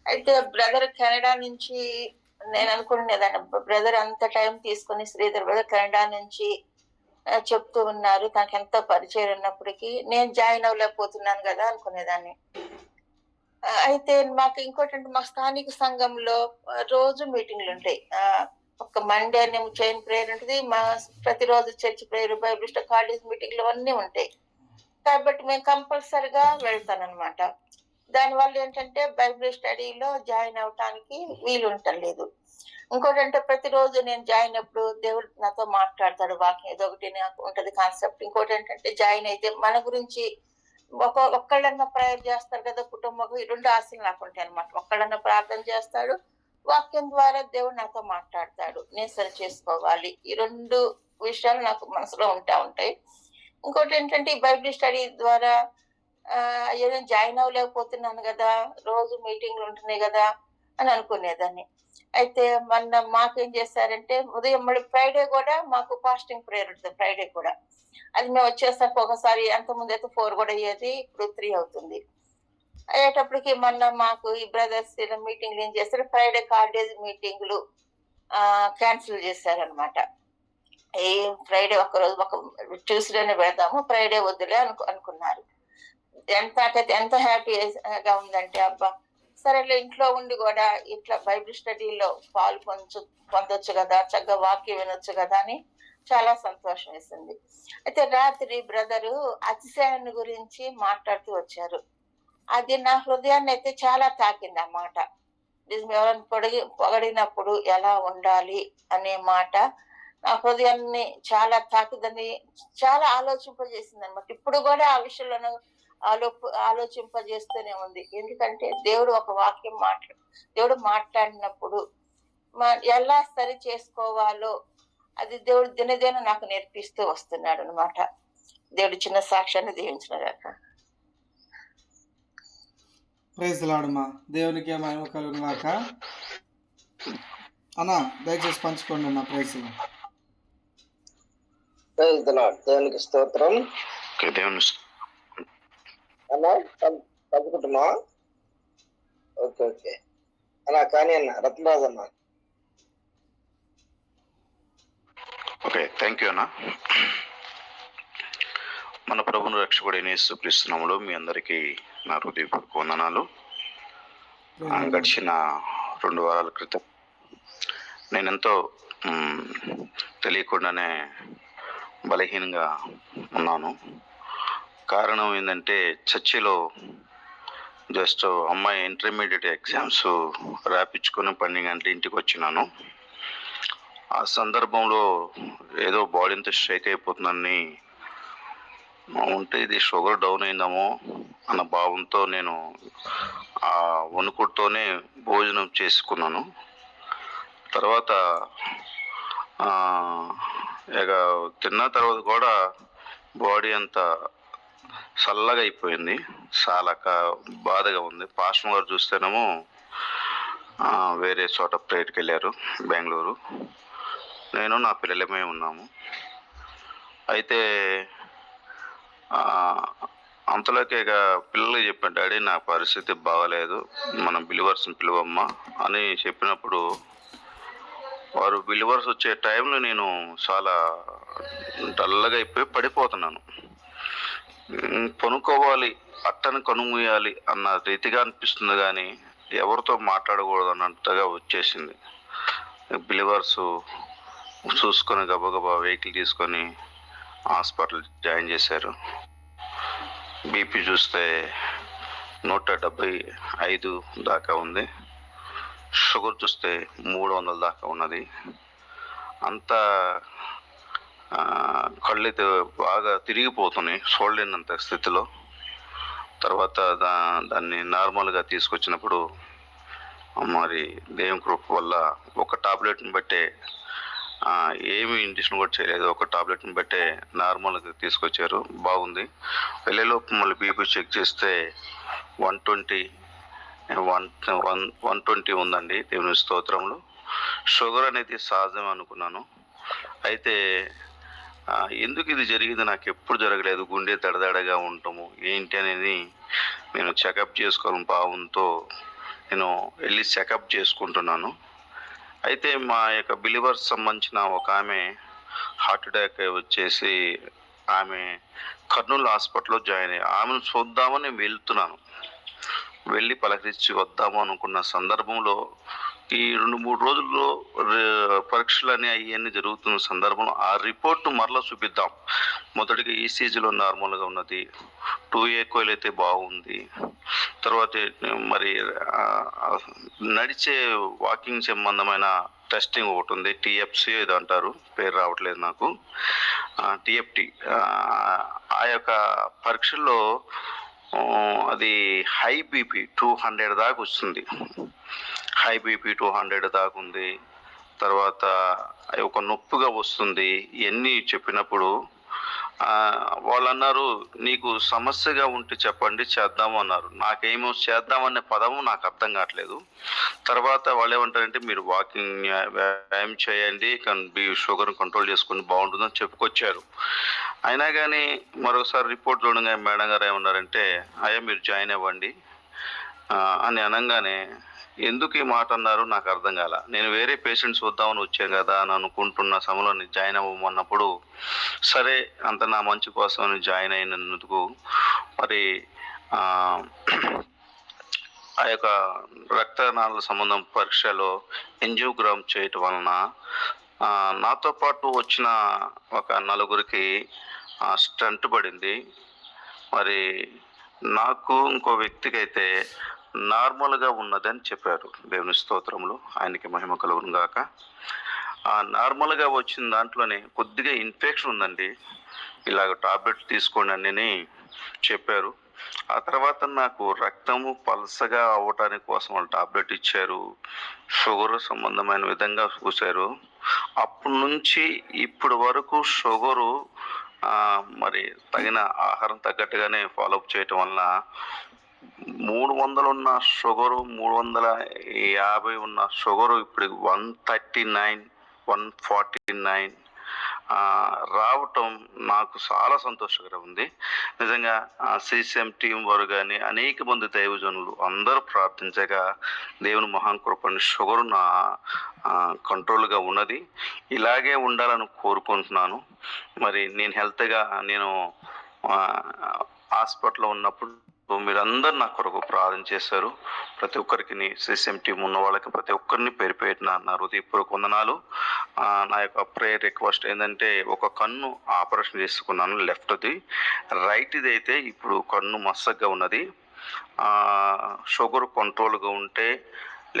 అయితే brother Canada నుంచి నేను అనుకునేదాన్ని, బ్రదర్ అంత టైం తీసుకొని శ్రీధర్ బ్రదర్ కెనడా నుంచి చెప్తూ ఉన్నారు. తనకెంతో పరిచయం ఉన్నప్పటికీ నేను జాయిన్ అవ్వలేకపోతున్నాను గదా అనుకునేదాన్ని. అయితే మాకు ఇంకోటంటే మా స్థానిక సంఘంలో రోజు మీటింగ్‌లుంటాయి. ఒక మండే ఏమో చైన్ ప్రేయర్ ఉంటది. ప్రతిరోజు church prayer, Bible study, college మీటింగ్‌లు అన్నీ ఉంటాయి. కాబట్టి మేము కంపల్సరీగా వెళ్తాననమాట. దానివల్ల ఏంటంటే బైబిల్ స్టడీలో జాయిన్ అవ్వటానికి వీలుంటం లేదు. ఇంకోటంటే ప్రతిరోజు నేను జాయిన్ అప్పుడు దేవుడు నాతో మాట్లాడతాడు. వాక్యం ఏదో ఒకటి నాకు ఉంటది కాన్సెప్ట్. ఇంకోటేంటంటే జాయిన్ అయితే మన గురించి ఒక్కళ్ళన్నా ప్రేయర్ చేస్తారు కదా కుటుంబం. ఈ 2 ఆశలు నాకుంటాయనమాట. ఒక్కళ్ళన్నా ప్రార్థన చేస్తాడు. వాక్యం ద్వారా దేవుడు నాతో మాట్లాడతాడు. నేను సరి చేసుకోవాలి. ఈ 2 విషయాలు నాకు మనసులో ఉంటాయి. ఇంకోటేంటంటే ఈ బైబిల్ స్టడీ ద్వారా ఏదో జాయిన్ అవ్వలేకపోతున్నాను గదా! రోజు మీటింగ్‌లు ఉంటున్నాయి గదా! అని అనుకునేదాన్ని. అయితే మొన్న మాకేం చేశారంటే ఉదయం మళ్ళీ ఫ్రైడే గూడా మాకు ఫాస్టింగ్ ప్రేయర్ ఉంటది ఫ్రైడే కూడా. అది మేము వచ్చేసరికి ఒకసారి అంతకుముందైతే 4 గూడా అయ్యేది. ఇప్పుడు 3 అవుతుంది. అయ్యేటప్పటికి మొన్న మాకు ఈ బ్రదర్స్ ఇలా మీటింగ్‌లు ఏం చేశారు, ఫ్రైడే కాలేజ్ మీటింగ్‌లు క్యాన్సిల్ చేశారనమాట. ఈ ఫ్రైడే ఒక్కరోజు ట్యూస్‌డేనే పెడదాము. ఫ్రైడే వద్దులే అనుకున్నారు. నాకైతే ఎంత హ్యాపీగా ఉందంటే అబ్బా! సరేలే ఇంట్లో ఉండి గూడా ఇట్లా బైబిల్ స్టడీలో పొందొచ్చు గదా! చక్కగా వాక్యం వినొచ్చు గదా! అని చాలా సంతోషం వేసింది. అయితే రాత్రి బ్రదరు అతిశయాన్ని గురించి మాట్లాడుతూ వచ్చారు. అది నా హృదయాన్నయితే చాలా తాకింది ఆ మాట. నిజం, ఎవరైనా పొగిడినప్పుడు ఎలా ఉండాలి అనే మాట నా హృదయాన్ని చాలా తాకిందని చాలా ఆలోచింపజేసిందనమాట. ఇప్పుడు గూడా ఆ విషయంలోను ఆలోచింపజేస్తూనే ఉంది. ఎందుకంటే దేవుడు మాట్లాడినప్పుడు ఎలా సరి చేసుకోవాలో అది దేవుడు దినదినం నాకు నేర్పిస్తూ వస్తున్నాడనమాట. దేవుడు చిన్న సాక్ష్యాన్ని దీవించునుగాక. ప్రైజ్ లార్డ్ అమ్మా. దేవునికి మహిమ కలుగునుగాక. అన్నా దయచేసి పంచుకోండి అన్న. Praise Lord. దేవునికి స్తోత్రం. అన్నా పంచుకుంటున్నా. ఓకే అన్నా. కానీ అన్న రత్నరాజు అన్న. ఓకే, థ్యాంక్ యూ అన్న. మన ప్రభువును రక్షకుడైన యేసుక్రీస్తు నామములో మీ అందరికీ నా హృదయపూర్వక వందనాలు. గడిచిన 2 వారాల క్రితం నేనెంతో తెలియకుండానే బలహీనంగా ఉన్నాను. కారణం ఏంటంటే చర్చిలో జస్ట్ అమ్మాయి ఇంటర్మీడియట్ ఎగ్జామ్స్ రాపించుకొని 12 గంటల ఇంటికి వచ్చినాను. ఆ సందర్భంలో ఏదో బాడీ అంతా షేక్ అయిపోతుందని ఉంటే ఇది షుగర్ డౌన్ అయిందేమో అన్న భావంతో నేను ఆ వణుకుడుతోనే భోజనం చేసుకున్నాను. తర్వాత ఇక తిన్న తర్వాత కూడా బాడీ అంతా చల్లగా అయిపోయింది. చాలా బాధగా ఉంది. పాస్టర్ గారు చూస్తేనేమో వేరే చోట ప్రేయర్కి వెళ్ళారు, బెంగళూరు. నేను నా పిల్లలమే ఉన్నాము. అయితే అంతలోకి ఇక పిల్లలకి చెప్పాను, డాడీ నా పరిస్థితి బాగలేదు, మనం బిలీవర్స్ని పిలువమ్మా అని చెప్పినప్పుడు వారు బిలీవర్స్ వచ్చే టైంలో నేను చాలా డల్గా అయిపోయి పడిపోతున్నాను. కొనుక్కోవాలి, అట్టను కనుమూయాలి అన్న రీతిగా అనిపిస్తుంది, కానీ ఎవరితో మాట్లాడకూడదు అన్నట్టుగా వచ్చేసింది. బిలీవర్స్ చూసుకొని గబగబా వెహికల్ తీసుకొని హాస్పిటల్ జాయిన్ చేశారు. బీపీ చూస్తే 175 దాకా ఉంది. షుగర్ చూస్తే 300 దాకా ఉన్నది. అంతా కళ్ళైతే బాగా తిరిగిపోతున్నాయి, చూడలేనంత స్థితిలో. తర్వాత దాన్ని నార్మల్గా తీసుకొచ్చినప్పుడు మరి దేవుని కృప వల్ల ఒక టాబ్లెట్ని బట్టే ఏమి ఇంజక్షన్ కూడా చేయలేదు, ఒక టాబ్లెట్ని బట్టే నార్మల్గా తీసుకొచ్చారు. బాగుంది. వెళ్ళేలోపు మళ్ళీ బీపీ చెక్ చేస్తే 120 ఉందండి. దేవుని స్తోత్రములు. షుగర్ అనేది సహజం అనుకున్నాను. అయితే ఎందుకు ఇది జరిగింది, నాకు ఎప్పుడు జరగలేదు. గుండె దడదడగా ఉండటము ఏంటి అనేది నేను చెకప్ చేసుకోవాలని భావంతో నేను వెళ్ళి చెకప్ చేసుకుంటున్నాను. అయితే మా యొక్క బిలీవర్స్ సంబంధించిన ఒక ఆమె హార్ట్ అటాక్ వచ్చేసి ఆమె కర్నూలు హాస్పిటల్లో జాయిన్ అయ్యి ఆమెను చూద్దామని వెళ్తున్నాను. వెళ్ళి పలకరించి వద్దాము అనుకున్న సందర్భంలో ఈ 2-3 రోజుల్లో పరీక్షలని అవన్నీ జరుగుతున్న సందర్భంలో ఆ రిపోర్ట్ మరలా చూపిద్దాం. మొదటిగా ఈసీజీలో నార్మల్గా ఉన్నది, 2A కోయిల్ అయితే బాగుంది. తర్వాత మరి నడిచే వాకింగ్ సంబంధమైన టెస్టింగ్ ఒకటి ఉంది, TFC ఇది అంటారు, పేరు రావట్లేదు నాకు, TFT. ఆ యొక్క పరీక్షల్లో అది హై బీపీ 200 దాకా వస్తుంది. హై బీపీ 200 దాకా ఉంది. తర్వాత ఒక నొప్పిగా వస్తుంది. ఇవన్నీ చెప్పినప్పుడు వాళ్ళు అన్నారు, నీకు సమస్యగా ఉంటే చెప్పండి చేద్దాము అన్నారు. నాకేమో చేద్దామనే పదము నాకు అర్థం కావట్లేదు. తర్వాత వాళ్ళు ఏమంటారంటే మీరు వాకింగ్ వ్యాయామం చేయండి, షుగర్ కంట్రోల్ చేసుకుని బాగుంటుందని చెప్పుకొచ్చారు. అయినా కానీ మరొకసారి రిపోర్ట్ చూడగా మేడం గారు ఏమన్నారంటే అయ్యా మీరు జాయిన్ అవ్వండి అని అనగానే ఎందుకు ఈ మాట అన్నారు నాకు అర్థం కాల. నేను వేరే పేషెంట్స్ వద్దామని వచ్చాను కదా అని అనుకుంటున్న సమయంలో జాయిన్ అవ్వమన్నప్పుడు సరే అంత నా మంచి కోసం జాయిన్ అయినందుకు మరి ఆ యొక్క రక్తనాళాల సంబంధం పరీక్షలో ఎంజియోగ్రామ్ చేయటం వలన నాతో పాటు వచ్చిన ఒక 4గురికి స్టంట్ పడింది. మరి నాకు ఇంకో వ్యక్తికి అయితే నార్మల్గా ఉన్నదని చెప్పారు. దేవుని స్తోత్రములు, ఆయనకి మహిమ కలుగును గాక. ఆ నార్మల్గా వచ్చిన దాంట్లోనే కొద్దిగా ఇన్ఫెక్షన్ ఉందండి, ఇలాగ టాబ్లెట్ తీసుకోండి అని చెప్పారు. ఆ తర్వాత నాకు రక్తము పలసగా అవ్వటానికి కోసం వాళ్ళు టాబ్లెట్ ఇచ్చారు, షుగర్ సంబంధమైన విధంగా చూశారు. అప్పటి నుంచి ఇప్పటి వరకు షుగరు మరి తగిన ఆహారం తగ్గట్టుగానే ఫాలోఅప్ చేయటం వలన 300 ఉన్న షుగరు 350 ఉన్న షుగరు ఇప్పుడు 139, 149 రావటం నాకు చాలా సంతోషకరం ఉంది. నిజంగా CCM టీం వారు కానీ అనేక మంది దైవజనులు అందరూ ప్రార్థించగా దేవుని మహాకృపని షుగర్ నా కంట్రోల్గా ఉన్నది. ఇలాగే ఉండాలని కోరుకుంటున్నాను. మరి నేను హెల్త్గా నేను హాస్పిటల్లో ఉన్నప్పుడు మీరందరూ నా కొరకు ప్రార్థన చేశారు. ప్రతి ఒక్కరికి CCM టీం ఉన్న వాళ్ళకి ప్రతి ఒక్కరిని పేరు పెట్టిన నా హృదయపూర్వక వందనాలు. నా యొక్క ప్రేయర్ రిక్వెస్ట్ ఏంటంటే ఒక కన్ను ఆపరేషన్ చేసుకున్నాను లెఫ్ట్ది, రైట్ది అయితే ఇప్పుడు కన్ను మసగ్గా ఉన్నది. షుగర్ కంట్రోల్గా ఉంటే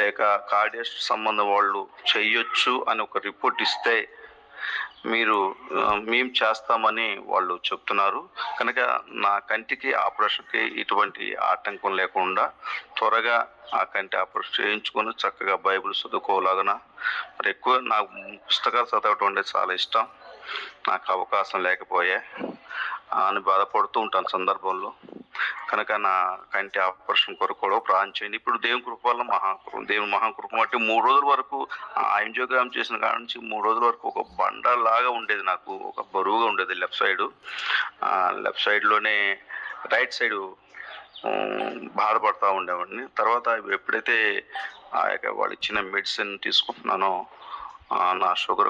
లేక కార్డియాక్ సంబంధం వాళ్ళు చెయ్యొచ్చు అని ఒక రిపోర్ట్ ఇస్తే మేము చేస్తామని వాళ్ళు చెప్తున్నారు. కనుక నా కంటికి ఆపరేషన్కి ఎటువంటి ఆటంకం లేకుండా త్వరగా ఆ కంటి ఆపరేషన్ చేయించుకొని చక్కగా బైబిల్ చదువుకోలాగన మరి ఎక్కువ నాకు పుస్తకాలు చదవటం అంటే చాలా ఇష్టం. నాకు అవకాశం లేకపోయే అని బాధపడుతూ ఉంటాను సందర్భంలో. కనుక నా కంటి ఆపరేషన్ కొరకు కూడా ప్రార్థన చేయండి. ఇప్పుడు దేవుని కృప వల్ల దేవుని మహాకృప బట్టి 3 రోజుల వరకు ఎంజియోగ్రామ్ చేసిన కాడ నుంచి 3 రోజుల వరకు ఒక బండలాగా ఉండేది, నాకు ఒక బరువుగా ఉండేది లెఫ్ట్ సైడ్లోనే, రైట్ సైడు బాధపడతా ఉండేవాడిని. తర్వాత ఎప్పుడైతే ఆ యొక్క వాళ్ళు ఇచ్చిన మెడిసిన్ తీసుకుంటున్నానో నా షుగర్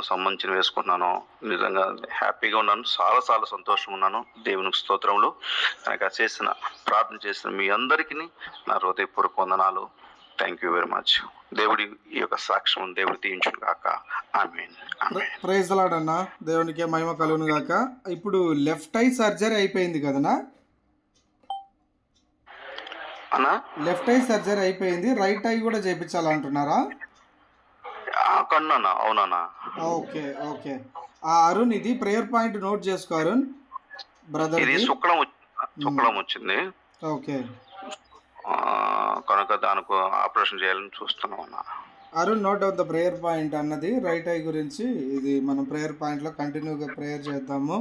సంబంధించిన వేసుకుంటున్నాను, నిజంగా హ్యాపీగా ఉన్నాను, చాలా చాలా సంతోషంగా ఉన్నాను. దేవునికి స్తోత్రములు. కనుక ప్రార్థన చేసిన మీ అందరికీ నా హృదయపూర్వక వందనాలు. Thank you very much. దేవుడి ఈ యొక్క సాక్ష్యం దేవుడు దీవించును గాక. ఆమేన్. ప్రైజ్ ది లార్డ్ అన్న, దేవునికి మహిమ కలుగును గాక. ఇప్పుడు లెఫ్ట్ ఐ సర్జరీ అయిపోయింది కదనా? అన్నా లెఫ్ట్ ఐ సర్జరీ అయిపోయింది, రైట్ ఐ కూడా చేయించాలంటున్నారా? కన్నా అవునా? Okay okay. అరుణ్ ఇది ప్రేయర్ పాయింట్ నోట్ చేసుకో అరుణ్ బ్రదర్. ఇది శుక్లం వచ్చింది. ఓకే. కనుక దానికి ఆపరేషన్ చేయాలని చూస్తున్నాం అన్న. Arun note of the prayer point అన్నది రైట్ ఐ గురించి. ఇది మనం ప్రేయర్ పాయింట్లో కంటిన్యూగా ప్రేయర్ చేద్దాము.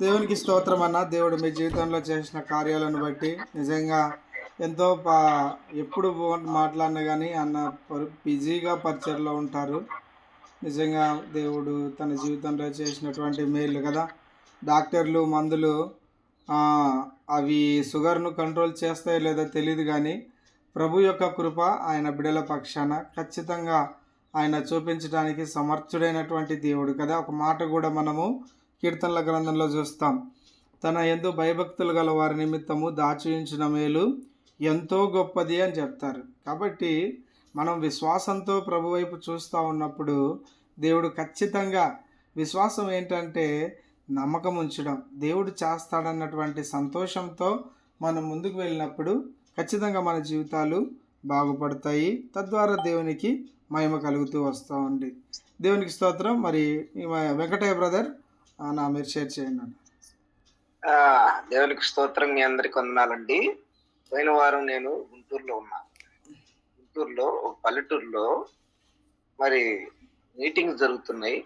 దేవునికి స్తోత్రం అన్న. దేవుడు మీ జీవితంలో చేసిన కార్యాలను బట్టి నిజంగా ఎంతో ఎప్పుడు మాట్లాడినా కానీ అన్న బిజీగా పరిచయలో ఉంటారు. నిజంగా దేవుడు తన జీవితంలో చేసినటువంటి మేలు కదా. డాక్టర్లు మందులు అవి షుగర్ను కంట్రోల్ చేస్తాయో లేదో తెలియదు, కానీ ప్రభు యొక్క కృప ఆయన బిడల పక్షాన ఖచ్చితంగా ఆయన చూపించడానికి సమర్థుడైనటువంటి దేవుడు కదా. ఒక మాట కూడా మనము కీర్తనల గ్రంథంలో చూస్తాం, తన యందు భయభక్తులు గల వారి నిమిత్తము దాచియుంచిన మేలు ఎంతో గొప్పది అని చెప్తారు. కాబట్టి మనం విశ్వాసంతో ప్రభు వైపు చూస్తూ ఉన్నప్పుడు దేవుడు ఖచ్చితంగా, విశ్వాసం ఏంటంటే నమ్మకం ఉంచడం, దేవుడు చేస్తాడన్నటువంటి సంతోషంతో మనం ముందుకు వెళ్ళినప్పుడు ఖచ్చితంగా మన జీవితాలు బాగుపడతాయి. తద్వారా దేవునికి మహిమ కలుగుతూ వస్తూ ఉంది. దేవునికి స్తోత్రం. మరి వెంకటయ్య బ్రదర్ మీరు షేర్ చేయండి. దేవునికి స్తోత్రం. మీ అందరికి వందనాలండి. పోయిన వారం నేను గుంటూరులో ఉన్నా. గుంటూరులో ఒక పల్లెటూరులో మరి మీటింగ్స్ జరుగుతున్నాయి.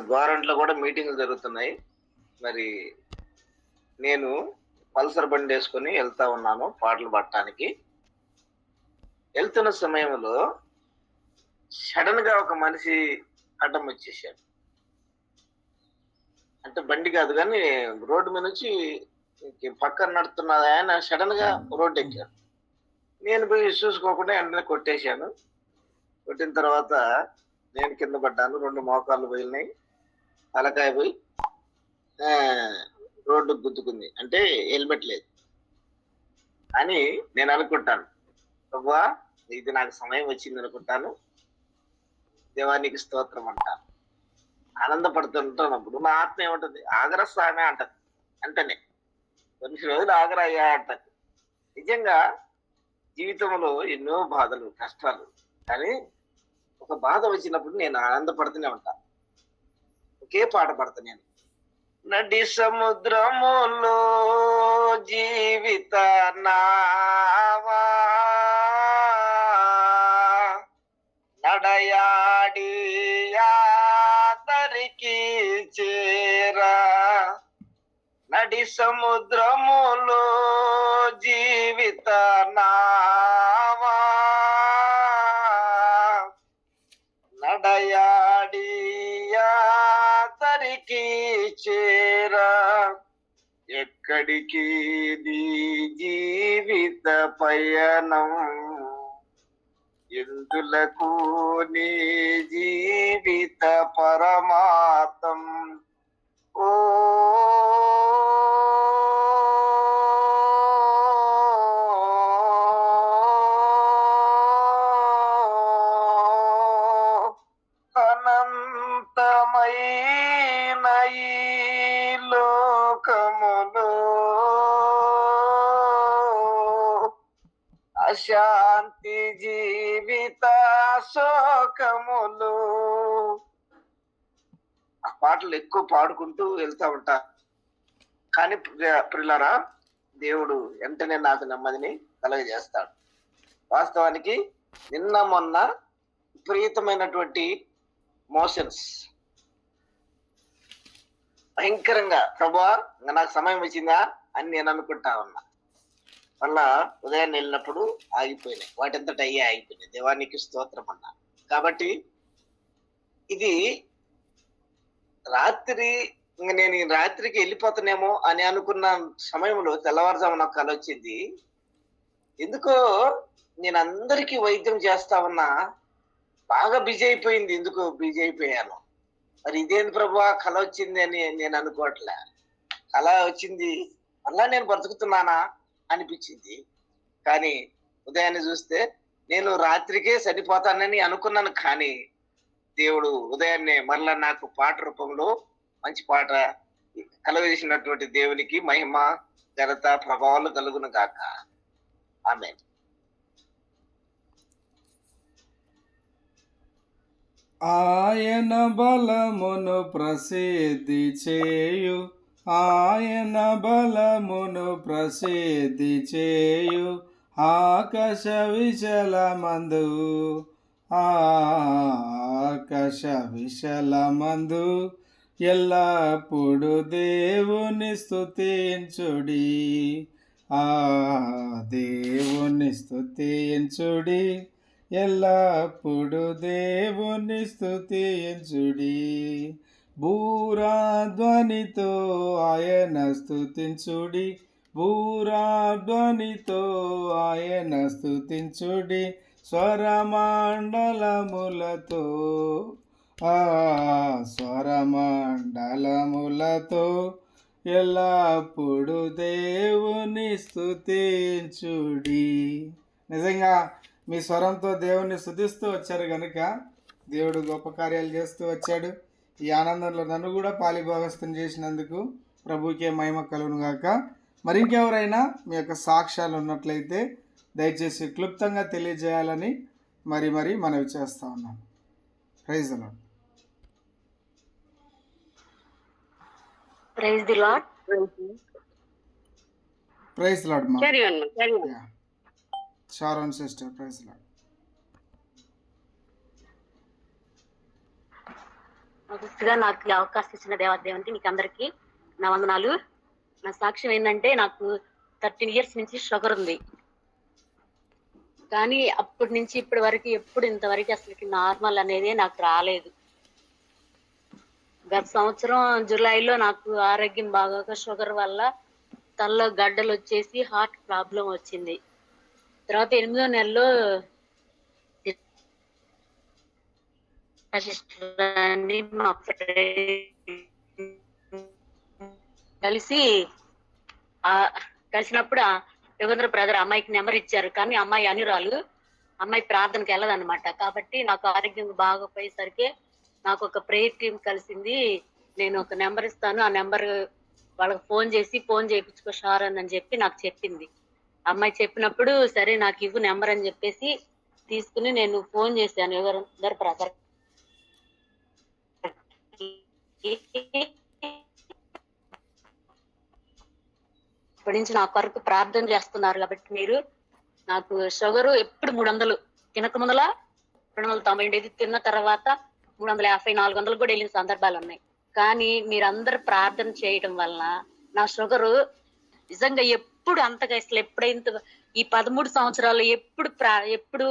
గవర్నమెంట్లో కూడా మీటింగ్లు జరుగుతున్నాయి. మరి నేను పల్సర్ బండి వేసుకొని వెళ్తా ఉన్నాను పాటలు పట్టడానికి. వెళ్తున్న సమయంలో సడన్ గా ఒక మనిషి అడ్డం వచ్చేసాడు. అంటే బండి కాదు కానీ రోడ్డు మీద నుంచి పక్కన నడుతున్న ఆయన సడన్ గా రోడ్డు ఎక్కాడు. నేను పోయి చూసుకోకుండా వెంటనే కొట్టేశాను. కొట్టిన తర్వాత నేను కింద పడ్డాను. 2 మోకాళ్ళు పోయినాయి, తలకాయ పోయి రోడ్డు గుద్దుకుంది. అంటే హెల్మెట్ లేదు అని నేను అనుకుంటాను. ప్రభువా, ఇది నాకు సమయం వచ్చింది అనుకుంటాను. దేవానికి స్తోత్రం అంటాను. ఆనందపడుతుంటున్నప్పుడు నా ఆత్మ ఏమంటుంది, ఆగరా స్వామి అంటది. అంటనే కొన్ని రోజులు ఆగరా అయ్యా అంటది. నిజంగా జీవితంలో ఎన్నో బాధలు, కష్టాలు, కానీ ఒక బాధ వచ్చినప్పుడు నేను ఆనందపడుతూనే ఉంటాను. ఒకే పాట పడతా నేను. నడి సముద్రములో జీవిత నావా నడయాడి యాతరికి చేరా. నడి సముద్రములో జీవిత నావా నడయాడి యాతరికి చేరా. ఎక్కడికి నీ జీవిత పయనం, ఎందులకు నీ జీవిత పరమార్థం. ఓ అనంతమైన ఈ లోకములో అశాంతి జీవిత శోకములు. ఆ పాటలు ఎక్కువ పాడుకుంటూ వెళ్తా ఉంటా. కానీ ప్రియులారా, దేవుడు వెంటనే నాకు నెమ్మదిని కలుగజేస్తాడు. వాస్తవానికి నిన్న మొన్న విపరీతమైనటువంటి మోషన్స్, భయంకరంగా ప్రభువా నాకు సమయం వచ్చిందా అని నేను అనుకుంటా ఉన్నా. మళ్ళా ఉదయాన్నే వెళ్ళినప్పుడు ఆగిపోయినాయి, వాటింతట అయ్యే ఆగిపోయినాయి. దేవానికి స్తోత్రం అన్నా. కాబట్టి ఇది రాత్రి, నేను రాత్రికి వెళ్ళిపోతానేమో అని అనుకున్న సమయంలో తెల్లవారుజామున కల వచ్చింది. ఎందుకో నేను అందరికీ వైద్యం చేస్తా ఉన్నా, బాగా బిజీ అయిపోయింది. ఎందుకో బిజీ అయిపోయాను. మరి ఇదేంటి ప్రభువా కల వచ్చింది అని నేను అనుకోవట్లే. కల వచ్చింది, మళ్ళా నేను బ్రతుకుతున్నానా అనిపించింది. కానీ ఉదయాన్నే చూస్తే నేను రాత్రికే చనిపోతానని అనుకున్నాను. కానీ దేవుడు ఉదయాన్నే మరలా నాకు పాట రూపంలో మంచి పాట కలుగజేసినటువంటి దేవునికి మహిమ, ఘనత, ప్రభావాలు కలుగును గాక. ఆమేన్. ఆయన బలమును ప్రసిద్ధి చేయు, ఆయన బలమును ప్రసిద్ధి చేయు ఆకాశ విశలమందు, ఆకాశ విశలమందు ఎల్లప్పుడు దేవుని స్తుతించుడి, ఆ దేవుని స్తుతించుడి, ఎల్లప్పుడు దేవుని స్తుతించుడి. బూరాధ్వనితో ఆయన స్తుతించుడి, పూరాధ్వనితో ఆయన స్తుతించుడి స్వరమండలములతో, ఆ స్వరమండలములతో ఎల్లప్పుడు దేవుని స్తుతించుడి. నిజంగా మీ స్వరంతో దేవుణ్ణి స్తుతిస్తూ వచ్చారు కనుక దేవుడు గొప్ప కార్యాలు చేస్తూ వచ్చాడు. ఈ ఆనందంలో నన్ను కూడా పాలిభాగస్థం చేసినందుకు ప్రభుకే మహిమ కలుగును గాక. మరి ఇంకెవరైనా మీ యొక్క సాక్ష్యాలు ఉన్నట్లయితే దయచేసి క్లుప్తంగా తెలియజేయాలని మరి మనవి చేస్తూ ఉన్నాం. Praise the lord. Praise the lord. Praise the lord మా. Carry on. Sharon sister, praise the lord. మొదటిగా నాకు ఈ అవకాశం ఇచ్చిన దేవాదేవునికి మీకు అందరికీ నా వందనాలు. నా సాక్ష్యం ఏంటంటే, నాకు 13 years నుంచి షుగర్ ఉంది. కానీ అప్పటి నుంచి ఇప్పటి వరకు ఎప్పుడు ఇంతవరకు అసలు నార్మల్ అనేది నాకు రాలేదు. గత సంవత్సరం జూలైలో నాకు ఆరోగ్యం బాగోక షుగర్ వల్ల తలలో గడ్డలు వచ్చేసి హార్ట్ ప్రాబ్లం వచ్చింది. తర్వాత 8వ నెలలో మా కలిసినప్పుడు యోగేంద్ర బ్రదర్ అమ్మాయికి నెంబర్ ఇచ్చారు. కానీ అమ్మాయి అనురాలు, అమ్మాయి ప్రార్థనకి వెళ్ళదన్నమాట. కాబట్టి నాకు ఆరోగ్యం బాగోపోయేసరికి నాకు ఒక ప్రేయర్ టీం కలిసింది. నేను ఒక నెంబర్ ఇస్తాను, ఆ నెంబర్ వాళ్ళకి ఫోన్ చేయించుకో షారన్ అని చెప్పి నాకు చెప్పింది. అమ్మాయి చెప్పినప్పుడు సరే నాకు ఇవ్వు నెంబర్ అని చెప్పేసి తీసుకుని నేను ఫోన్ చేశాను యోగేంద్ర బ్రదర్. ఇప్పటి నుంచి నా కొరకు ప్రార్థన చేస్తున్నారు కాబట్టి మీరు. నాకు షుగర్ ఎప్పుడు 300 తినక ముందల 290 ఉండేది, తిన్న తర్వాత 350, 400 కూడా వెళ్ళిన సందర్భాలు ఉన్నాయి. కానీ మీరందరూ ప్రార్థన చేయడం వలన నా షుగరు నిజంగా ఎప్పుడు అంతగా అసలు ఎప్పుడైంత ఈ 13 సంవత్సరాలు ఎప్పుడు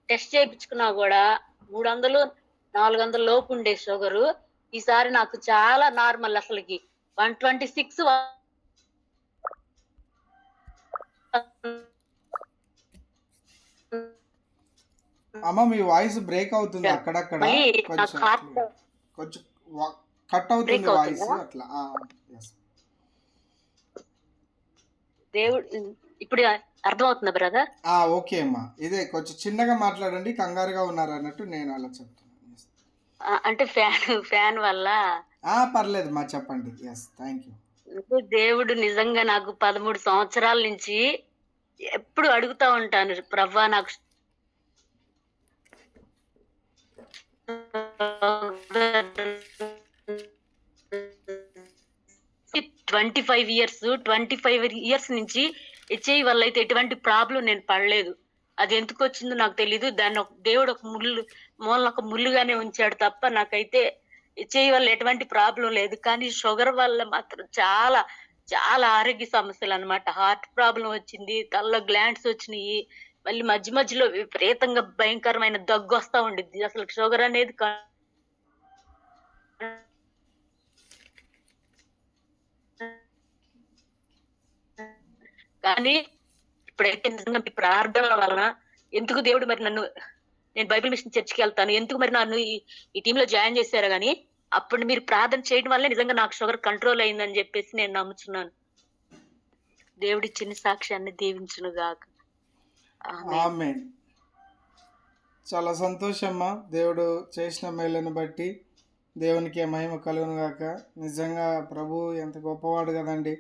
టెస్ట్ చేయించుకున్నా కూడా 300, 400 లోపు ఉండే షుగరు ఈసారి నాకు చాలా నార్మల్. అసలుకి 126 అమ్మ మీ వాయిస్ బ్రేక్ అవుతుంది అక్కడక్కడ, కొంచెం కట్ అవుతుంది వాయిస్ అట్లా. దేవుడు ఇప్పుడు అర్థమవుతుందా బ్రదర్? ఓకే అమ్మా, ఇదే కొంచెం చిన్నగా మాట్లాడండి, కంగారుగా ఉన్నారు అన్నట్టు నేను అలా చెప్తాను. అంటే ఫ్యాన్ వల్ల పర్లేదు మా, చెప్పండి. Thank you. దేవుడు నిజంగా నాకు 13 సంవత్సరాల నుంచి ఎప్పుడు అడుగుతా ఉంటాను, ప్రవ్వా నాకు 25 ఇయర్స్ నుంచి హెచ్ఐవి వల్ల అయితే ఎటువంటి ప్రాబ్లం నేను పడలేదు. అది ఎందుకు వచ్చిందో నాకు తెలీదు. దాన్ని దేవుడు ఒక ముళ్ళుగానే ఉంచాడు తప్ప నాకైతే హెచ్ఐవి వల్ల ఎటువంటి ప్రాబ్లం లేదు. కానీ షుగర్ వల్ల మాత్రం చాలా చాలా ఆరోగ్య సమస్యలు అన్నమాట. హార్ట్ ప్రాబ్లం వచ్చింది, తలలో గ్లాండ్స్ వచ్చినాయి, మళ్ళీ మధ్యలో విపరీతంగా భయంకరమైన దగ్గు వస్తా ఉండిద్ది. అసలు షుగర్ అనేది కానీ ఇప్పుడైతే నిజంగా మీ ప్రార్థనల వలన ఎందుకు దేవుడు మరి నన్ను, నేను బైబిల్ మిషన్ చర్చికి వెళ్తాను, ఎందుకు మరి నన్ను ఈ టీంలో జాయిన్ చేశారు. కానీ అప్పుడు మీరు ప్రార్థన చేయడం వల్లే నిజంగా నాకు షుగర్ కంట్రోల్ అయిందని చెప్పేసి నేను నమ్ముచున్నాను. దేవుడి చిన్న సాక్ష్యాన్ని దీవించును గాక. ఆమేన్. చాలా సంతోషమ్మా, దేవుడు చేసిన మేలును బట్టి దేవునికి మహిమ కలుగును గాక. నిజంగా ప్రభు ఎంత గొప్పవాడు కదండి.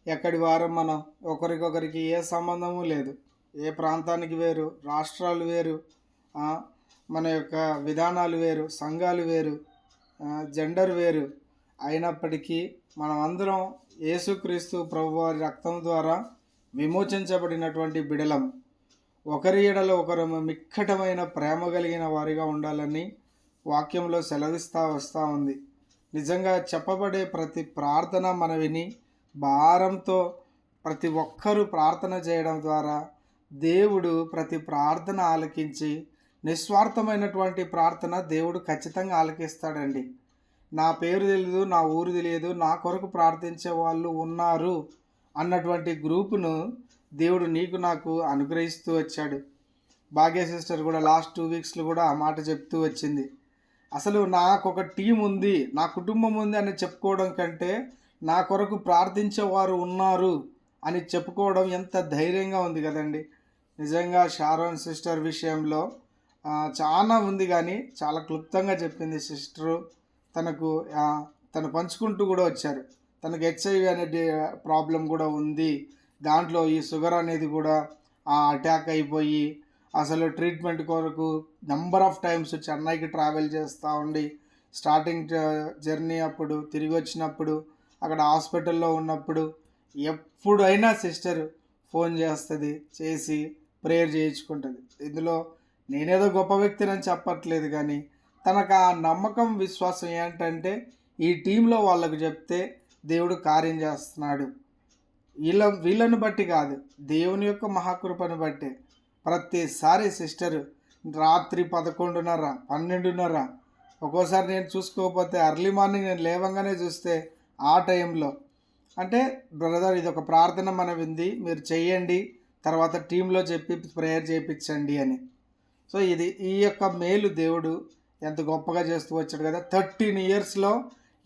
ఎక్కడి వారం మనం, ఒకరికొకరికి ఏ సంబంధము లేదు, ఏ ప్రాంతానికి వేరు, రాష్ట్రాలు వేరు, మన యొక్క విధానాలు వేరు, సంఘాలు వేరు, జెండర్ వేరు, అయినప్పటికీ మనం అందరం యేసుక్రీస్తు ప్రభువారి రక్తం ద్వారా విమోచించబడినటువంటి బిడలం. ఒకరి ఎడల ఒకరు మిక్కటమైన ప్రేమ కలిగిన వారిగా ఉండాలని వాక్యంలో సెలవిస్తూ వస్తూ ఉంది. నిజంగా చెప్పబడే ప్రతి ప్రార్థన మన విని భారంతో ప్రతి ఒక్కరూ ప్రార్థన చేయడం ద్వారా దేవుడు ప్రతి ప్రార్థన ఆలకించి నిస్వార్థమైనటువంటి ప్రార్థన దేవుడు ఖచ్చితంగా ఆలకిస్తాడండి. నా పేరు తెలియదు, నా ఊరు తెలియదు, నా కొరకు ప్రార్థించే వాళ్ళు ఉన్నారు అన్నటువంటి గ్రూపును దేవుడు నీకు నాకు అనుగ్రహిస్తూ వచ్చాడు. భాగ్య సిస్టర్ కూడా లాస్ట్ 2 వీక్స్లో కూడా ఆ మాట చెప్తూ వచ్చింది. అసలు నాకు ఒక టీం ఉంది, నా కుటుంబం ఉంది అని చెప్పుకోవడం కంటే నా కొరకు ప్రార్థించేవారు ఉన్నారు అని చెప్పుకోవడం ఎంత ధైర్యంగా ఉంది కదండి. నిజంగా షారోన్ సిస్టర్ విషయంలో చాలా ఉంది, కానీ చాలా క్లుప్తంగా చెప్పింది సిస్టరు. తను పంచుకుంటూ కూడా వచ్చారు. తనకు హెచ్ఐవి అనే ప్రాబ్లం కూడా ఉంది, దాంట్లో ఈ షుగర్ అనేది కూడా అటాక్ అయిపోయి అసలు ట్రీట్మెంట్ కొరకు నెంబర్ ఆఫ్ టైమ్స్ చెన్నైకి ట్రావెల్ చేస్తూ ఉండి, స్టార్టింగ్ జర్నీ అప్పుడు, తిరిగి వచ్చినప్పుడు, అక్కడ హాస్పిటల్లో ఉన్నప్పుడు ఎప్పుడైనా సిస్టర్ ఫోన్ చేసి ప్రేయర్ చేయించుకుంటుంది. ఇందులో నేనేదో గొప్ప వ్యక్తిని చెప్పట్లేదు, కానీ తనకు ఆ నమ్మకం విశ్వాసం ఏంటంటే ఈ టీంలో వాళ్ళకు చెప్తే దేవుడు కార్యం చేస్తున్నాడు. వీళ్ళను బట్టి కాదు, దేవుని యొక్క మహాకృపను బట్టే ప్రతిసారి సిస్టర్ రాత్రి 11:30, 12:30, ఒక్కోసారి నేను చూసుకోకపోతే అర్లీ మార్నింగ్ నేను లేవంగానే చూస్తే ఆ టైంలో అంటే బ్రదర్ ఇది ఒక ప్రార్థన మన వింది, మీరు చెయ్యండి, తర్వాత టీంలో చెప్పి ప్రేయర్ చేయించండి అని. సో ఈ యొక్క మేలు దేవుడు ఎంత గొప్పగా చేస్తూ వచ్చాడు కదా. 13 ఇయర్స్లో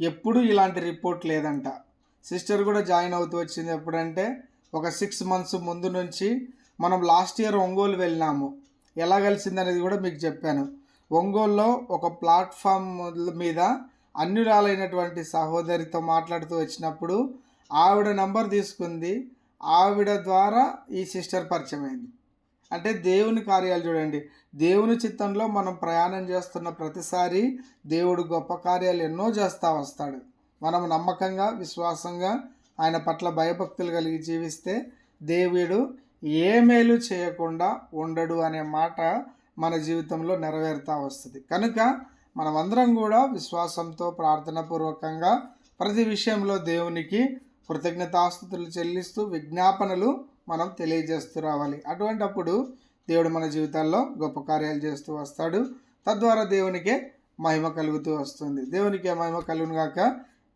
ఎప్పుడూ ఇలాంటి రిపోర్ట్ లేదంట. సిస్టర్ కూడా జాయిన్ అవుతూ వచ్చింది ఎప్పుడంటే ఒక 6 months ముందు నుంచి. మనం లాస్ట్ ఇయర్ ఒంగోలు వెళ్ళినాము, ఎలా కలిసిందనేది కూడా మీకు చెప్పాను. ఒంగోలులో ఒక ప్లాట్ఫామ్ మీద అన్యురాలైనటువంటి సహోదరితో మాట్లాడుతూ వచ్చినప్పుడు ఆవిడ నంబర్ తీసుకుంది, ఆవిడ ద్వారా ఈ సిస్టర్ పరిచయం అయింది. అంటే దేవుని కార్యాలు చూడండి, దేవుని చిత్తంలో మనం ప్రయాణం చేస్తున్న ప్రతిసారి దేవుడు గొప్ప కార్యాలు ఎన్నో చేస్తూ వస్తాడు. మనం నమ్మకంగా విశ్వాసంగా ఆయన పట్ల భయభక్తులు కలిగి జీవిస్తే దేవుడు ఏ మేలు చేయకుండా ఉండడు అనే మాట మన జీవితంలో నెరవేరుతూ వస్తుంది. కనుక మనమందరం కూడా విశ్వాసంతో ప్రార్థనాపూర్వకంగా ప్రతి విషయంలో దేవునికి కృతజ్ఞతాస్తుతులు చెల్లిస్తూ విజ్ఞాపనలు మనం తెలియజేస్తూ రావాలి. అటువంటప్పుడు దేవుడు మన జీవితాల్లో గొప్ప కార్యాలు చేస్తూ వస్తాడు. తద్వారా దేవునికే మహిమ కలుగుతూ వస్తుంది. దేవునికే మహిమ కలుగును గాక.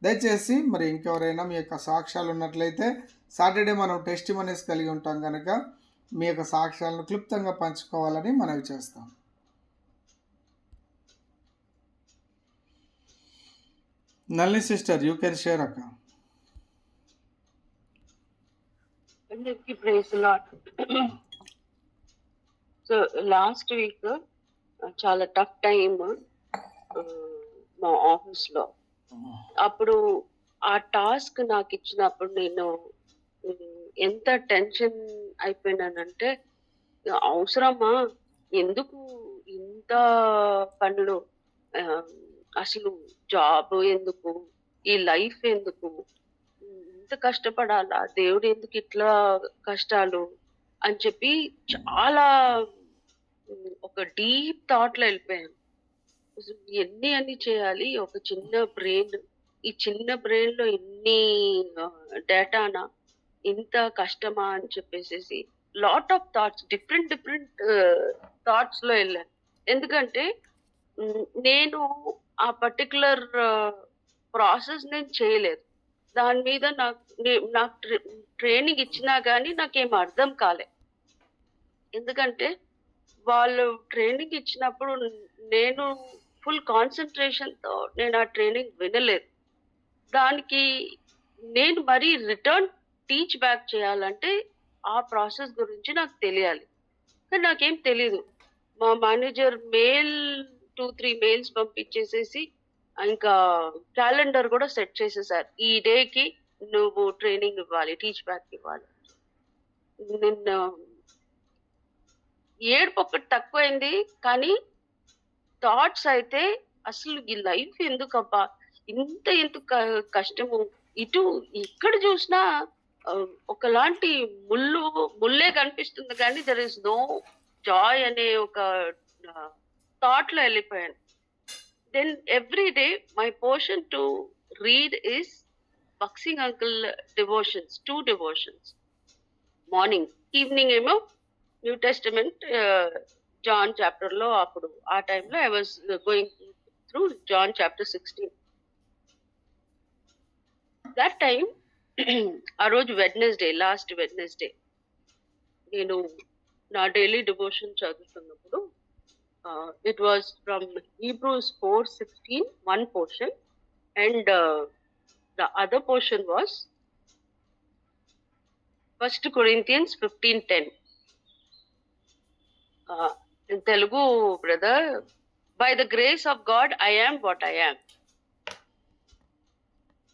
దయచేసి మరి ఇంకెవరైనా మీ యొక్క సాక్ష్యాలు ఉన్నట్లయితే సాటర్డే మనం టెస్టిమనీస్ కలిగి ఉంటాం కనుక మీ యొక్క సాక్ష్యాలను క్లుప్తంగా పంచుకోవాలని మనవి చేస్తాం. Nalini sister, you can share అక్క. అందరికీ praise Lord. So last week చాలా టఫ్ టైం మా ఆఫీస్లో. అప్పుడు ఆ టాస్క్ నాకు ఇచ్చినప్పుడు నేను ఎంత టెన్షన్ అయిపోయినానంటే, అవసరమా, ఎందుకు ఇంత పనులు, అసలు జాబ్ ఎందుకు, ఈ లైఫ్ ఎందుకు, ఇంత కష్టపడాలా, దేవుడు ఎందుకు ఇట్లా కష్టాలు అని చెప్పి చాలా ఒక డీప్ థాట్ లో వెళ్ళిపోయాను. అన్ని చేయాలి, ఒక చిన్న బ్రెయిన్, ఈ చిన్న బ్రెయిన్ లో ఇన్ని డేటానా, ఇంత కష్టమా అని చెప్పేసి lot of thoughts, different thoughts లో వెళ్ళాను. ఎందుకంటే నేను ఆ పర్టికులర్ ప్రాసెస్ నేను చేయలేదు. దాని మీద నాకు ట్రైనింగ్ ఇచ్చినా కానీ నాకేం అర్థం కాలే. ఎందుకంటే వాళ్ళు ట్రైనింగ్ ఇచ్చినప్పుడు నేను ఫుల్ కాన్సన్ట్రేషన్తో నేను ఆ ట్రైనింగ్ వినలేదు. దానికి నేను మరీ రిటర్న్ టీచ్ బ్యాక్ చేయాలంటే ఆ ప్రాసెస్ గురించి నాకు తెలియాలి, కానీ నాకేం తెలీదు. మా మేనేజర్ 2-3 మెయిల్స్ పంపించేసేసి ఇంకా క్యాలెండర్ కూడా సెట్ చేసేసారు, ఈ డేకి నువ్వు ట్రైనింగ్ ఇవ్వాలి, టీచ్ బ్యాక్ ఇవ్వాలి. నిన్న ఏడుపు ఒకటి తక్కువైంది, కానీ థాట్స్ అయితే అసలు ఈ లైఫ్ ఎందుకబ్బా, ఎందుకు కష్టము, ఇక్కడ చూసినా ఒకలాంటి ముల్లే కనిపిస్తుంది, కానీ దర్ ఇస్ నో జాయ్ అనే ఒక థాట్ లో వెళ్ళిపోయాను. Then every day my portion to read is బక్సింగ్ uncle devotions, 2 devotions, morning evening ఏమో న్యూ టెస్టమెంట్ జాన్ చాప్టర్ లో. అప్పుడు ఆ టైంలో I was going through John chapter 16. That time ఆ రోజు వెడ్నెస్డే, లాస్ట్ వెడ్నెస్డే నేను నా డైలీ డివోషన్ చదువుతున్నప్పుడు it was from Hebrews 4:16 one portion, and the other portion was 1 Corinthians 15:10. In Telugu, brother, by the grace of God I am what I am.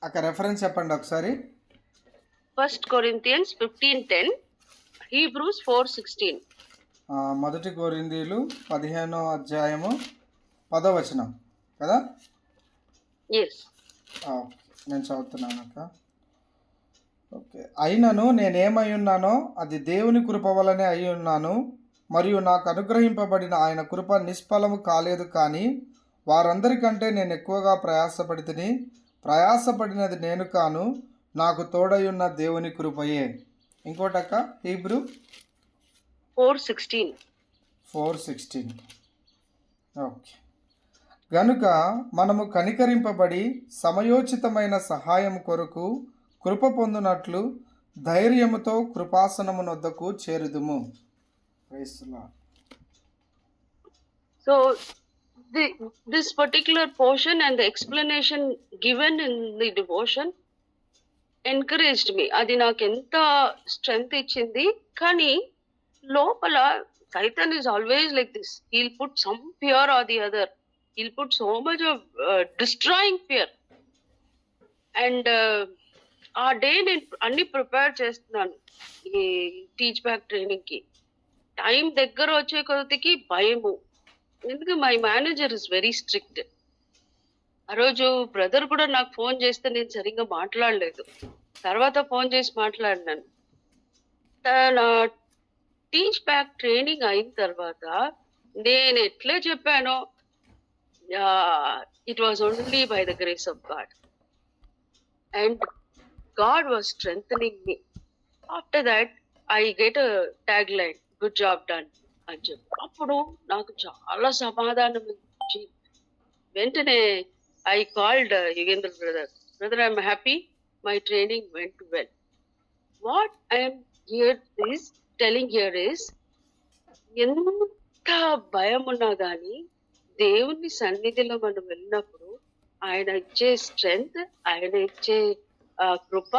అక్కడ reference చెప్పండి ఒకసారి. 1 Corinthians 15:10, Hebrews 4:16. మొదటి కొరింథీయులు 15వ అధ్యాయము 10వ వచనం కదా? Yes. నేను చదువుతున్నాను అక్క. ఓకే. అయినను నేనేమై ఉన్నానో అది దేవుని కృప వలనే అయి ఉన్నాను, మరియు నాకు అనుగ్రహింపబడిన ఆయన కృప నిష్ఫలము కాలేదు, కానీ వారందరికంటే నేను ఎక్కువగా ప్రయాసపడినది నేను కాను, నాకు తోడయున్న దేవుని కృపయే. ఇంకోటక్క హీబ్రూ 4:16. ఓకే. గనుక మనము కనికరింపబడి సమయోచితమైన సహాయం కొరకు కృప పొందునట్లు ధైర్యముతో కృపాసనమునొద్దకు చేరుదుము. Praise the lord. So this particular portion and the explanation given in the devotion encouraged me. అది నాకు ఎంత స్ట్రెంగ్త్ ఇచ్చింది. కానీ లోపల Satan is always like this. He'll put some fear or the other. He'll put so much of destroying fear. And ఆ day నేను అన్ని prepare చేస్తున్నాను ఈ టీచ్ బ్యాక్ ట్రైనింగ్ కి. టైం దగ్గర వచ్చే కొద్దికి భయము, ఎందుకంటే my manager is very strict. ఆ రోజు బ్రదర్ కూడా నాకు ఫోన్ చేస్తే నేను సరిగ్గా మాట్లాడలేదు, తర్వాత ఫోన్ చేసి మాట్లాడినాను. నా టీచ్ బ్యాక్ ట్రైనింగ్ అయిన తర్వాత నేను ఎట్లా చెప్పానో, it was only by the grace of God, and God was strengthening me. After that I get a tag line, good job done అని చెప్పి. అప్పుడు నాకు చాలా సమాధానం ఇచ్చి వెంటనే I called Yugendra brother, I'm happy, my training went well. What I'm here is telling here is, ఎంత భయం ఉన్నా కానీ దేవుని సన్నిధిలో మనం వెళ్ళినప్పుడు ఆయన ఇచ్చే స్ట్రెంగ్త్, ఆయన ఇచ్చే కృప,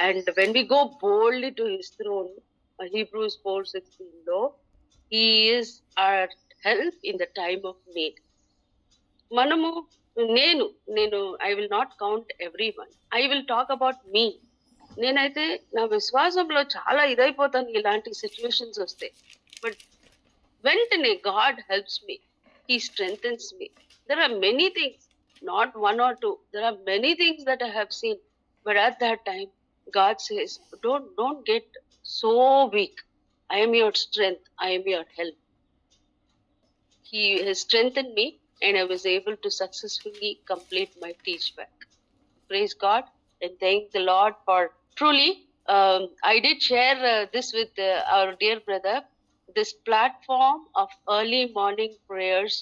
and when we go boldly to his throne, Hebrews 4:16 లో he is our help in the time of need. మనము నేను I will not count every one, I will talk about me. నేనైతే నా విశ్వాసంలో చాలా ఇదైపోతాను ఇలాంటి సిచ్యువేషన్స్ వస్తే. బట్ వెంటనే God helps me, he strengthens me. There are many things, not one or two, there are many things that I have seen. But at that time God says, don't get so weak. I am your strength, I am your help. He has strengthened me and I was able to successfully complete my teach back. Praise God and thank the Lord for truly I did share this with our dear brother. This platform of early morning prayers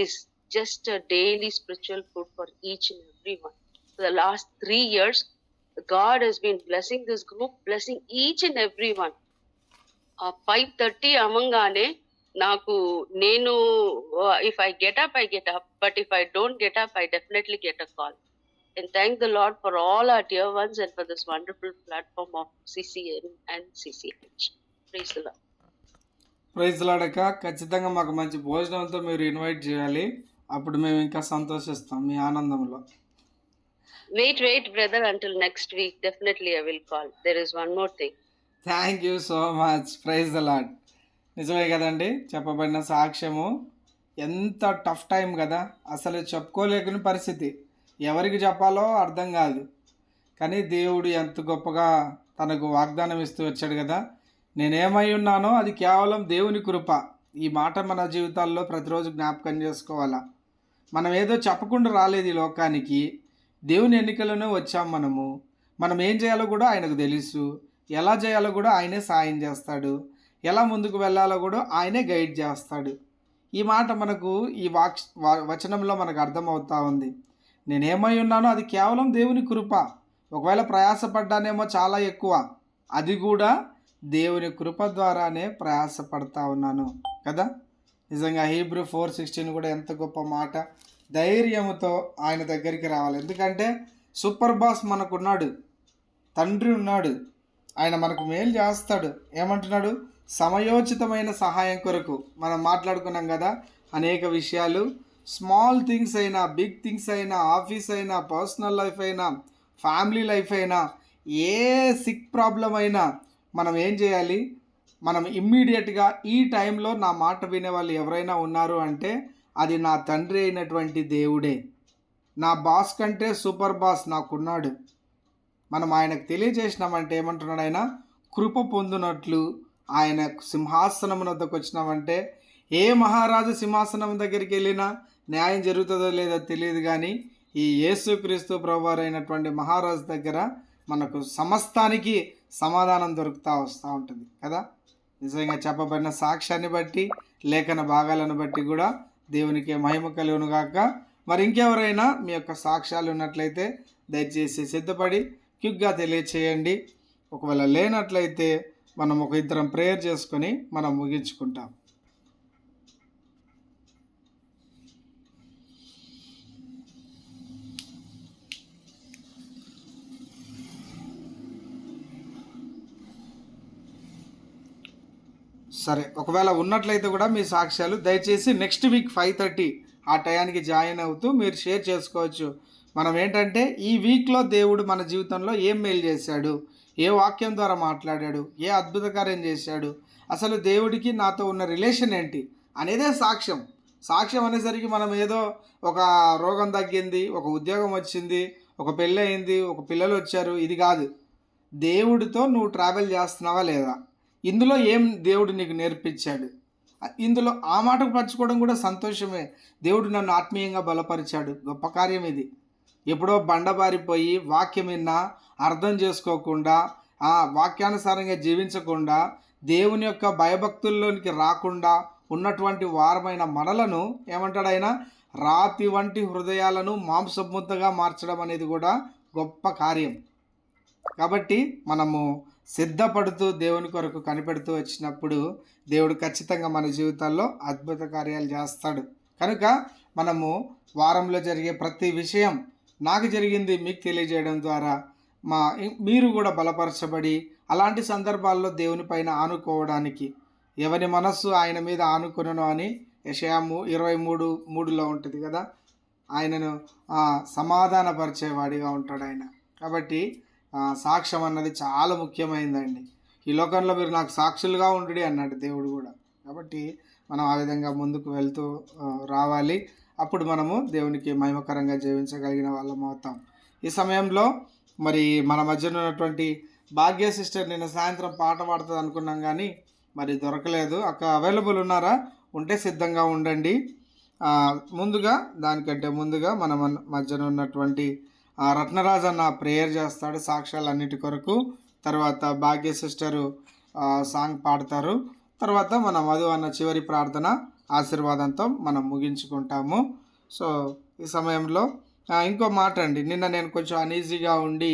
is just a daily spiritual food for each and everyone. For the last 3 years God has been blessing this group, blessing each and everyone. 5:30 అవ్వగానే నాకు నేను if I get up, but if I don't get up, I definitely get a call. And thank the Lord for all our dear ones and for this wonderful platform of CCN and CCH. Praise the Lord. Praise Lord అక్క. ఖచ్చితంగా మాకు మంచి భోజనంతో మీరు invite చేయాలి, అప్పుడు మేము ఇంకా సంతోషిస్తాం మీ ఆనందంలో. Wait brother, until next week definitely I will call. There is one more thing. Thank you so much. Praise the Lord. నిజమే కదండి, చెప్పబడిన సాక్ష్యము ఎంత టఫ్ టైం కదా, అసలు చెప్పుకోలేని పరిస్థితి, ఎవరికి చెప్పాలో అర్థం కాదు. కానీ దేవుడు ఎంత గొప్పగా తనకు వాగ్దానం ఇస్తూ వచ్చాడు కదా. నేనేమై ఉన్నానో అది కేవలం దేవుని కృప. ఈ మాట మన జీవితాల్లో ప్రతిరోజు జ్ఞాపకం చేసుకోవాలా. మనం ఏదో చెప్పకుండా రాలేదు ఈ లోకానికి, దేవుని ఎన్నికలోనే వచ్చాం. మనం ఏం చేయాలో కూడా ఆయనకు తెలుసు, ఎలా చేయాలో కూడా ఆయనే సాయం చేస్తాడు, ఎలా ముందుకు వెళ్ళాలో కూడా ఆయనే గైడ్ చేస్తాడు. ఈ మాట మనకు ఈ వచనంలో మనకు అర్థమవుతా ఉంది. నేనేమై ఉన్నానో అది కేవలం దేవుని కృప. ఒకవేళ ప్రయాసపడ్డానేమో చాలా ఎక్కువ, అది కూడా దేవుని కృప ద్వారానే ప్రయాసపడతా ఉన్నాను కదా. నిజంగా హీబ్రూ 4:16 కూడా ఎంత గొప్ప మాట. ధైర్యముతో ఆయన దగ్గరికి రావాలి. ఎందుకంటే సూపర్ బాస్ మనకున్నాడు, తండ్రి ఉన్నాడు, ఆయన మనకు మేలు చేస్తాడు. ఏమంటున్నాడు? సమయోచితమైన సహాయం కొరకు మనం మాట్లాడుకున్నాం కదా అనేక విషయాలు. స్మాల్ థింగ్స్ అయినా, బిగ్ థింగ్స్ అయినా, ఆఫీస్ అయినా, పర్సనల్ లైఫ్ అయినా, ఫ్యామిలీ లైఫ్ అయినా, ఏ సిక్ ప్రాబ్లం అయినా మనం ఏం చేయాలి? మనం ఇమ్మీడియట్గా ఈ టైంలో నా మాట వినే వాళ్ళు ఎవరైనా ఉన్నారు అంటే అది నా తండ్రి అయినటువంటి దేవుడే. నా బాస్ కంటే సూపర్ బాస్ నాకున్నాడు. మనం ఆయనకు తెలియజేసినామంటే ఏమంటున్నాడు? ఆయన కృప పొందినట్లు ఆయన సింహాసనం వద్దకు వచ్చినామంటే, ఏ మహారాజు సింహాసనం దగ్గరికి వెళ్ళినా న్యాయం జరుగుతుందో లేదో తెలియదు, కానీ ఈ యేసుక్రీస్తు ప్రభువారు అయినటువంటి మహారాజు దగ్గర మనకు సమస్తానికి సమాధానం దొరుకుతూ వస్తూ ఉంటుంది కదా. నిజంగా చెప్పబడిన సాక్ష్యాన్ని బట్టి, లేఖన భాగాలను బట్టి కూడా దేవునికి మహిమ కలుగును గాక. మరి ఇంకెవరైనా మీ యొక్క సాక్ష్యాలు ఉన్నట్లయితే దయచేసి సిద్ధపడి క్విక్గా తెలియచేయండి. ఒకవేళ లేనట్లయితే మనం ఒక ఇద్దరం ప్రేయర్ చేసుకొని మనం ముగించుకుంటాం. సరే, ఒకవేళ ఉన్నట్లయితే కూడా మీ సాక్ష్యాలు దయచేసి నెక్స్ట్ వీక్ 5:30 ఆ టయానికి జాయిన్ అవుతూ మీరు షేర్ చేసుకోవచ్చు. మనం ఏంటంటే ఈ వీక్లో దేవుడు మన జీవితంలో ఏం మేలు చేశాడు, ఏ వాక్యం ద్వారా మాట్లాడాడు, ఏ అద్భుత కార్యం చేశాడు, అసలు దేవుడికి నాతో ఉన్న రిలేషన్ ఏంటి అనేదే సాక్ష్యం. సాక్ష్యం అనేసరికి మనం ఏదో ఒక రోగం తగ్గింది, ఒక ఉద్యోగం వచ్చింది, ఒక పెళ్ళి అయింది, ఒక పిల్లలు వచ్చారు, ఇది కాదు. దేవుడితో నువ్వు ట్రావెల్ చేస్తున్నావా లేదా, ఇందులో ఏం దేవుడు నీకు నేర్పించాడు, ఇందులో ఆ మాటకు పంచుకోవడం కూడా సంతోషమే. దేవుడు నన్ను ఆత్మీయంగా బలపరిచాడు, గొప్ప కార్యం ఇది. ఎప్పుడో బండబారిపోయి వాక్యం విన్నా అర్థం చేసుకోకుండా, ఆ వాక్యానుసారంగా జీవించకుండా, దేవుని యొక్క భయభక్తుల్లోనికి రాకుండా ఉన్నటువంటి వారమైన మనలను ఏమంటాడు ఆయన? రాతి వంటి హృదయాలను మాంసముద్దగా మార్చడం అనేది కూడా గొప్ప కార్యం. కాబట్టి మనము సిద్ధపడుతూ దేవుని కొరకు కనిపెడుతూ వచ్చినప్పుడు దేవుడు ఖచ్చితంగా మన జీవితాల్లో అద్భుత కార్యాలు చేస్తాడు. కనుక మనము వారంలో జరిగే ప్రతి విషయం నాకు జరిగింది మీకు తెలియజేయడం ద్వారా మీరు కూడా బలపరచబడి అలాంటి సందర్భాల్లో దేవుని పైన ఆనుకోవడానికి, ఎవరి మనస్సు ఆయన మీద ఆనుకొనను అని యెషయా 23:3లో ఉంటుంది కదా. ఆయనను సమాధానపరిచేవాడిగా ఉంటాడు ఆయన. కాబట్టి సాక్ష్యం అన్నది చాలా ముఖ్యమైనదండి. ఈ లోకంలో మీరు నాకు సాక్షులుగా ఉండుడి అన్నాడు దేవుడు కూడా. కాబట్టి మనం ఆ విధంగా ముందుకు వెళ్తూ రావాలి. అప్పుడు మనము దేవునికి మహిమకరంగా జీవించగలిగిన వాళ్ళం అవుతాం. ఈ సమయంలో మరి మన మధ్యన ఉన్నటువంటి భాగ్య సిస్టర్ నిన్న సాయంత్రం పాట పాడుతుంది అనుకున్నాం, కానీ మరి దొరకలేదు. అక్కడ అవైలబుల్ ఉన్నారా? ఉంటే సిద్ధంగా ఉండండి. ముందుగా దానికంటే ముందుగా మన మధ్యన ఉన్నటువంటి రత్నరాజ్ అన్న ప్రేయర్ చేస్తాడు సాక్ష్యాలన్నిటి కొరకు. తర్వాత భాగ్య సిస్టరు సాంగ్ పాడతారు. తర్వాత మన మధు అన్న చివరి ప్రార్థన ఆశీర్వాదంతో మనం ముగించుకుంటాము. సో ఈ సమయంలో ఇంకో మాట అండి, నిన్న నేను కొంచెం అనీజీగా ఉండి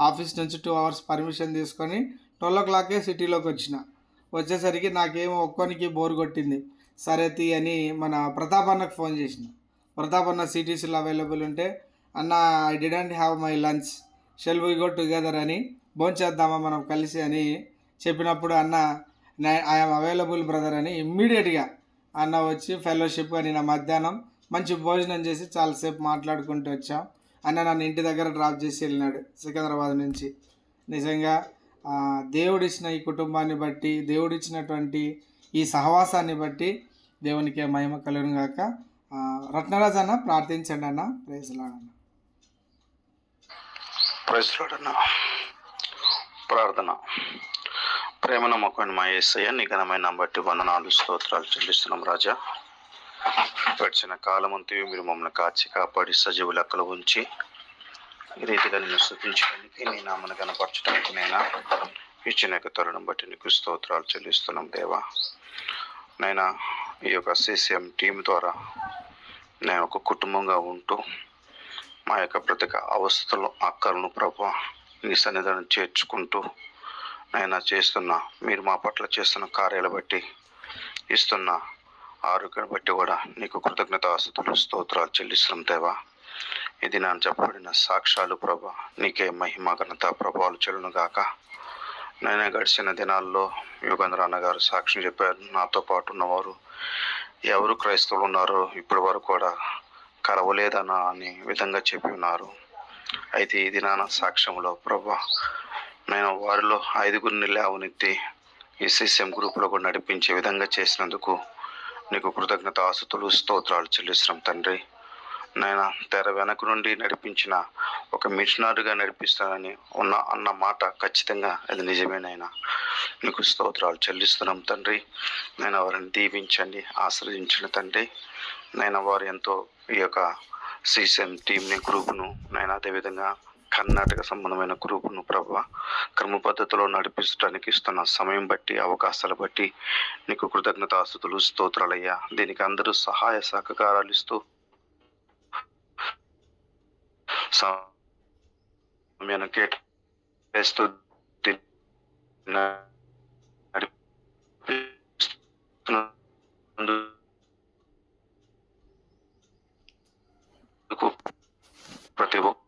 ఆఫీస్ నుంచి 2 hours పర్మిషన్ తీసుకొని 12 o'clock సిటీలోకి వచ్చేసరికి నాకేమో ఒక్కొనికి బోర్ కొట్టింది. సరే తీ అని మన ప్రతాప్ అన్నకు ఫోన్ చేసిన. ప్రతాప్ అన్న సిటీసీలో అవైలబుల్ ఉంటే, అన్న I didn't have my lunch, shall we go together అని, భోంచేద్దామా మనం కలిసి అని చెప్పినప్పుడు, అన్న ఐఎమ్ అవైలబుల్ బ్రదర్ అని ఇమ్మీడియట్గా అన్న వచ్చి ఫెలోషిప్గా నిన్న మధ్యాహ్నం మంచి భోజనం చేసి చాలాసేపు మాట్లాడుకుంటూ వచ్చాం. అన్న నన్ను ఇంటి దగ్గర డ్రాప్ చేసి వెళ్ళినాడు సికింద్రాబాద్ నుంచి. నిజంగా దేవుడిచ్చిన ఈ కుటుంబాన్ని బట్టి, దేవుడిచ్చినటువంటి ఈ సహవాసాన్ని బట్టి దేవునికి మహిమ కలుగును గాక. రత్నరాజ్ అన్న ప్రార్థించండి అన్న. ప్రైజ్ లార్డ్ అన్న. ప్రైజ్ లార్డ్ అన్న. ప్రార్థన. ప్రేమ నమ్మకమైన మా యేసయ్య, నీ ఘనమైన బట్టి వందనాలు స్తోత్రాలు చెల్లిస్తున్నాం రాజా. గడిచిన కాలమంతా మీరు మమ్మల్ని కాచి కాపాడి సజీవ లెక్కలు ఉంచి ఈ రీతిగా నిన్ను స్తుతించడానికి, నీ నామను కనపరచడానికి నైనా ఇచ్చిన తరుణం బట్టి నీకు స్తోత్రాలు చెల్లిస్తున్నాం దేవా. నైనా ఈ యొక్క CCM టీం ద్వారా నేను ఒక కుటుంబంగా ఉంటూ మా యొక్క ప్రతి అవస్థలు అక్కలను ప్రభా నీ సన్నిధానం చేర్చుకుంటూ నైనా చేస్తున్న మీరు మా పట్ల చేస్తున్న కార్యాలు బట్టి ఇస్తున్న ఆరోగ్యాన్ని బట్టి కూడా నీకు కృతజ్ఞతాస్తుతులు స్తోత్రాలు చెల్లిస్తున్నాం దేవా. ఇది నేను చెప్పబడిన సాక్ష్యాలు ప్రభా నీకే మహిమ ఘనత ప్రభావాలు చెల్లును గాక. నేనే గడిచిన దినాల్లో యుగంధర అన్నగారు సాక్ష్యం చెప్పారు. నాతో పాటు ఉన్నవారు ఎవరు క్రైస్తవులు ఉన్నారో ఇప్పటి వరకు కూడా కలవలేదన్న అనే విధంగా చెప్పి ఉన్నారు. అయితే ఈ దినాన సాక్ష్యంలో ప్రభా నేను వారిలో 5గురిని లేవనెత్తి ఈ సిసిఎం గ్రూప్లో కూడా నడిపించే విధంగా చేసినందుకు నీకు కృతజ్ఞత ఆస్తుతులు స్తోత్రాలు చెల్లిస్తున్నాం తండ్రి. నేను తెర వెనక నుండి నడిపించిన ఒక మిషనరీగా నడిపిస్తానని అన్న మాట ఖచ్చితంగా అది నిజమేనైనా. నీకు స్తోత్రాలు చెల్లిస్తున్నాం తండ్రి. నేను వారిని దీవించండి, ఆశ్రయించిన తండ్రి. నేను వారు ఎంతో ఈ యొక్క సిసిఎం టీంని గ్రూపును నేను అదేవిధంగా కర్ణాటక సంబంధమైన గ్రూపును ప్రభు క్రమ పద్ధతిలో నడిపించడానికి ఇస్తున్న సమయం బట్టి అవకాశాలు బట్టి నీకు కృతజ్ఞతాస్తుతులు స్తోత్రాలయ్యా. దీనికి అందరూ సహాయ సహకారాలు ఇస్తూ సమయాన్ని కేటాయిస్తూ ప్రతి ఒక్క